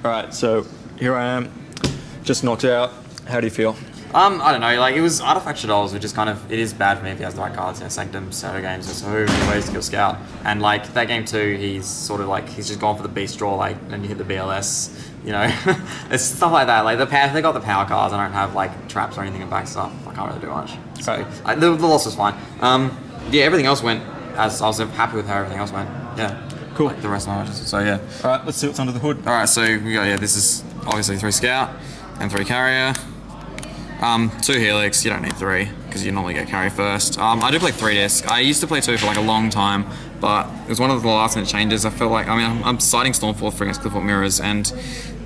Alright, so here I am, just knocked out. How do you feel? I don't know, like, it was artifact dolls, which is kind of, it is bad for me if he has the right cards, you know, Sanctum, Shadow Games, so many ways to kill Scout. And, like, that game too, he's sort of like, he's just gone for the beast draw, like, and you hit the BLS, you know. It's stuff like that, like, they got the power cards, I don't have, like, traps or anything in back stuff, I can't really do much. So, the loss was fine. Yeah, everything else went, as I was happy with how everything else went, yeah. Cool. Like the rest of my matches, so yeah. Alright, let's see what's under the hood. Alright, so we got, yeah, this is obviously 3 Scout and 3 Carrier. 2 Helix, you don't need 3, because you normally get Carrier first. I do play 3 disc. I used to play 2 for like a long time, but it was one of the last minute changes. I felt like, I mean, I'm citing Stormforth against Qliphort mirrors, and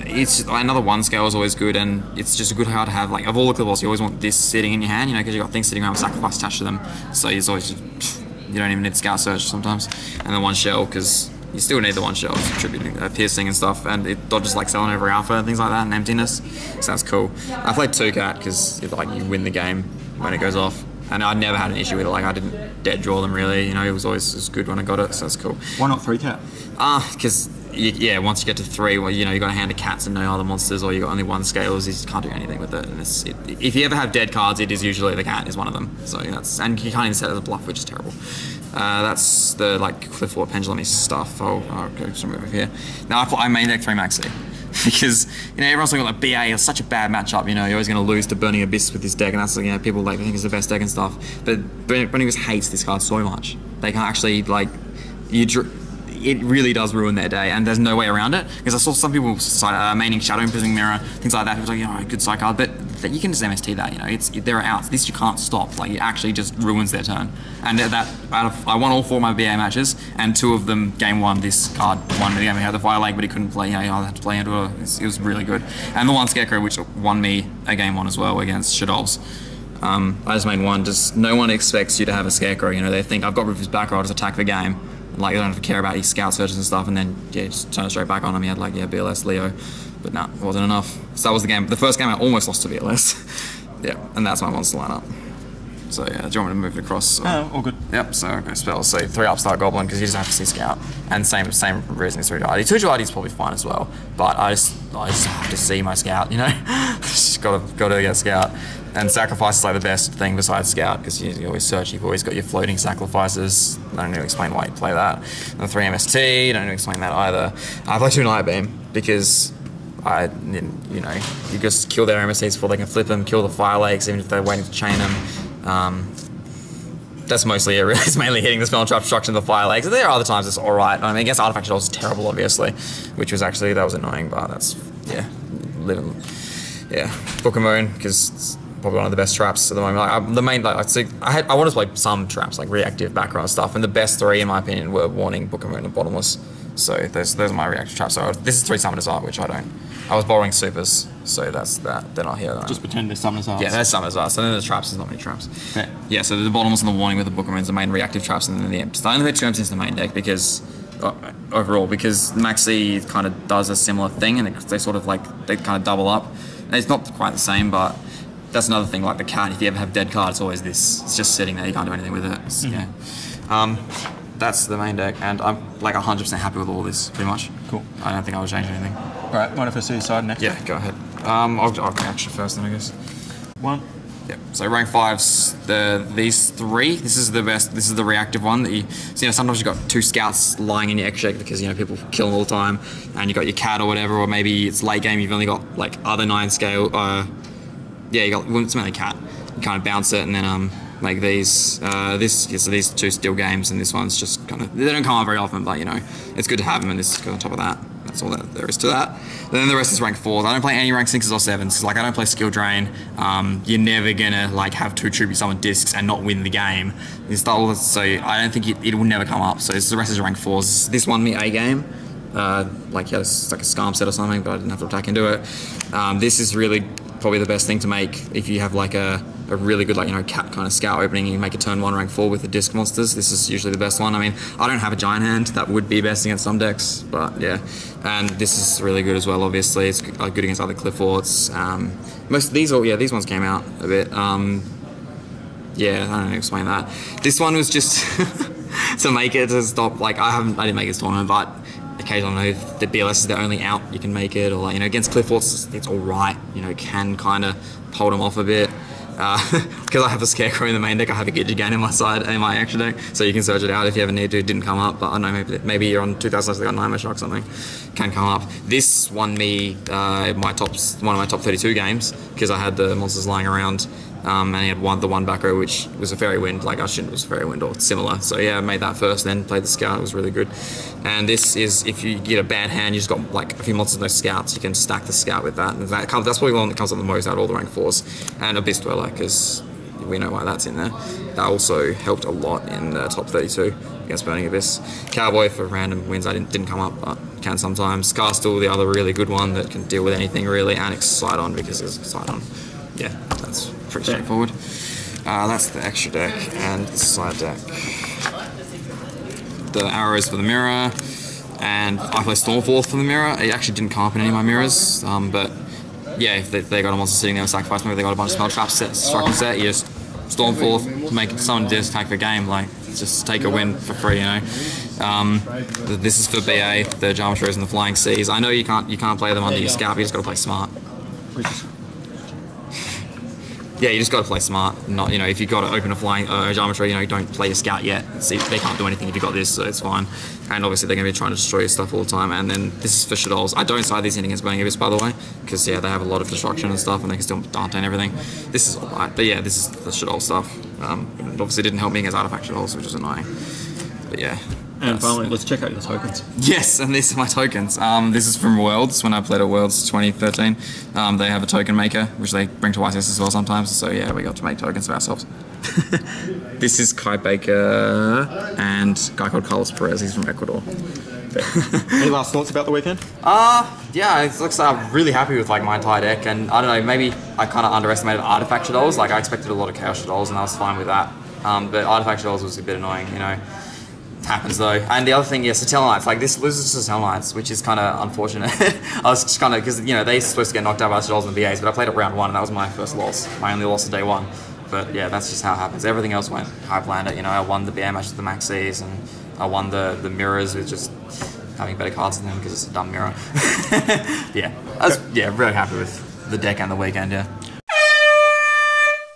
it's another 1 scale is always good, and it's just a good how to have, like, of all the Qliphorts, you always want this sitting in your hand, you know, because you've got things sitting around with sacrifice attached to them, so it's always just, you don't even need Scout Search sometimes, and then 1 shell, because you still need the 1 shell, contributing piercing and stuff, and it dodges like selling over alpha and things like that, and emptiness, so that's cool. I played 2 cat because like you win the game when it goes off, and I never had an issue with it. Like I didn't dead draw them really, you know. It was always good when I got it, so that's cool. Why not 3 cat? Because yeah, once you get to 3, well, you know, you got a hand of cats and no other monsters, or you got only 1 scales, you just can't do anything with it. And if you ever have dead cards, it is usually the cat is one of them. So that's, and you can't even set it as a bluff, which is terrible. That's the like Qliphort pendulum stuff. I'll go some over here. Now I main deck 3 Maxi because, you know, everyone's talking about BA is such a bad matchup. You know, you're always going to lose to Burning Abyss with this deck, and that's, you know, people like think it's the best deck and stuff. But Burning Abyss hates this card so much. They can actually like it really does ruin their day, and there's no way around it. Because I saw some people maining Shadow Imprisoning Mirror, things like that. It was like, you know, good side card, but you can just MST that. You know, there are outs. This you can't stop. Like, it actually just ruins their turn. And I won all 4 of my BA matches, and 2 of them game 1. This card won the game. He had the Fire Lake, but he couldn't play. You know, I had to play into it. It was really good. And the 1 Scarecrow, which won me a game 1 as well against Shadows. I just made 1. Just no one expects you to have a Scarecrow. You know, they think I've got rid of his back row, I'll just attack the game. Like, they don't have to care about his scout searches and stuff, and then, yeah, just turn it straight back on him. He had, like, yeah, BLS, Leo, but nah, it wasn't enough. So that was the game. The first game I almost lost to BLS. Yeah, and that's my monster lineup. So, yeah, do you want me to move it across? All good. Yep, so okay, spells. So 3 Upstart Goblin, because you just have to see Scout. And same reason as 3 Duality. 2 Duality is probably fine as well, but I just have to see my Scout, you know? Just gotta get Scout. And Sacrifice is like the best thing besides Scout, because you always search, you've always got your floating sacrifices. I don't need to explain why you play that. And the 3 MST, don't need to explain that either. I play 2 Nightbeam, because you know, you just kill their MSTs before they can flip them, kill the Fire Lakes, even if they're waiting to chain them. That's mostly it, really. It's mainly hitting the spell and trap destruction of the Fire Lakes. There are other times it's alright. I mean, against Artifact Dolls is terrible, obviously, which was actually, that was annoying, but that's, yeah, yeah. Book of Moon, because it's probably one of the best traps at the moment. Like, the main, like, I want to play some traps, like reactive background stuff, and the best 3, in my opinion, were Warning, Book of Moon, and Bottomless. So those are my reactive traps. So this is 3 Summoners Art, which I don't. I was borrowing supers, so that's that. They're not here. Just pretend they're Summoners Art. Yeah, they're Summoners Art. So then there's traps, there's not many traps. Okay. Yeah, so the Bottomless and the Warning with the Book of Moon is the main reactive traps, and then the empties. I only put 2 empties in the main deck because, overall, because Maxi kind of does a similar thing, and they sort of like, they kind of double up. And it's not quite the same, but that's another thing, like the cat, if you ever have dead card, it's always this. It's just sitting there, you can't do anything with it. Yeah. That's the main deck, and I'm like 100% happy with all this, pretty much. Cool. I don't think I would change anything. Alright, mind if I see your side next? Yeah, go ahead. I'll go action first then, I guess. 1. Yep. So rank 5's these 3. This is the best. This is the reactive one that so, you know, sometimes you've got 2 scouts lying in your extra deck because, you know, people kill them all the time, and you got your cat or whatever, or maybe it's late game, you've only got like other 9 scale. Yeah, you got, well, it's mainly cat. You kind of bounce it, and then like these, so these 2 steel games, and this one's just kind of, they don't come out very often, but, you know, it's good to have them, and this is on top of that. That's all that there is to that. And then the rest is rank 4s. I don't play any rank 6s or 7s, because, like, I don't play skill drain. You're never gonna like have 2 tribute summon discs and not win the game. So I don't think it will never come up. So the rest is rank 4s. This won me a game. Like, yeah, it's like a Scarm set or something, but I didn't have to attack into it. This is really probably the best thing to make if you have like a really good, like, you know, cat kind of scout opening, and you make a turn 1 rank 4 with the disc monsters. This is usually the best one. I mean, I don't have a giant hand. That would be best against some decks, but yeah. And this is really good as well, obviously. It's good against other Qliphorts. Most of these, these ones came out a bit. Yeah, I don't know how to explain that. This one was just to make it to stop, like, I didn't make this tournament, but occasionally, if the BLS is the only out, you can make it, or like, you know, against Qliphort, it's all right. You know, can kind of hold them off a bit. Because I have a Scarecrow in the main deck, I have a Gidget again in my side, in my extra deck, so you can search it out if you ever need to. It didn't come up, but I don't know, maybe you're on 2000, so they got Nightmare Shock or something, can come up. This won me one of my top 32 games, because I had the monsters lying around, and he had the one back row, which was a Fairy Wind, like Ushant was a Fairy Wind or similar. So yeah, I made that first, then played the Scout, it was really good. And this is, if you get a bad hand, you just got like a few monsters, no Scouts, you can stack the Scout with that. And that's probably the one that comes up the most out of all the rank 4s. And Abyss Dweller, because we know why that's in there. That also helped a lot in the top 32 against Burning Abyss. Cowboy for random wins, I didn't come up, but can sometimes. Castle, the other really good one that can deal with anything really, and Sidon, because there's Sidon. Yeah, that's pretty straightforward. That's the extra deck and the side deck. The arrows for the mirror, and I play Stormforth for the mirror. It actually didn't come up in any of my mirrors, but yeah, if they got a monster sitting there with sacrifice, maybe they got a bunch of spell traps striking set, you just Stormforth, make someone just take the game, like just take a win for free, you know. This is for BA, the Geometries and the Flying Seas. I know you can't play them under your Scout, you just got to play smart. Yeah, you just got to play smart. Not, you know, if you've got to open a flying Geometry, you know, don't play your Scout yet. See, they can't do anything if you got this, so it's fine. And obviously they're going to be trying to destroy your stuff all the time. And then this is for Shadows. I don't side these in against Burning Abyss, by the way, because yeah, they have a lot of destruction and stuff, and they can still Dante and everything. This is alright, but yeah, this is the Shadows stuff. It obviously didn't help me against Artifact Shadows, which is annoying. But yeah. And finally, let's check out your tokens. Yes, and these are my tokens. This is from Worlds, when I played at Worlds 2013. They have a token maker, which they bring to YCS as well sometimes, so yeah, we got to make tokens of ourselves. This is Kai Baker and a guy called Carlos Perez, he's from Ecuador. Any last thoughts about the weekend? Yeah, it's like, I'm really happy with like my entire deck, and I don't know, maybe I kind of underestimated Artifact Shadows. Like I expected a lot of Chaos Shadows, and I was fine with that. But Artifact Shadows was a bit annoying, you know. Happens though. And the other thing, yes, the Tellarknights, like this loses to Tellarknights, which is kind of unfortunate. I was just kind of, because you know they're supposed to get knocked out by Shadows and the VAs, but I played it round 1 and that was my first loss, my only loss of day 1. But yeah, that's just how it happens. Everything else went high planned. You know, I won the BA match with the Maxis, and I won the mirrors with just having better cards than them because it's a dumb mirror. Yeah, I was really happy with the deck and the weekend. Yeah.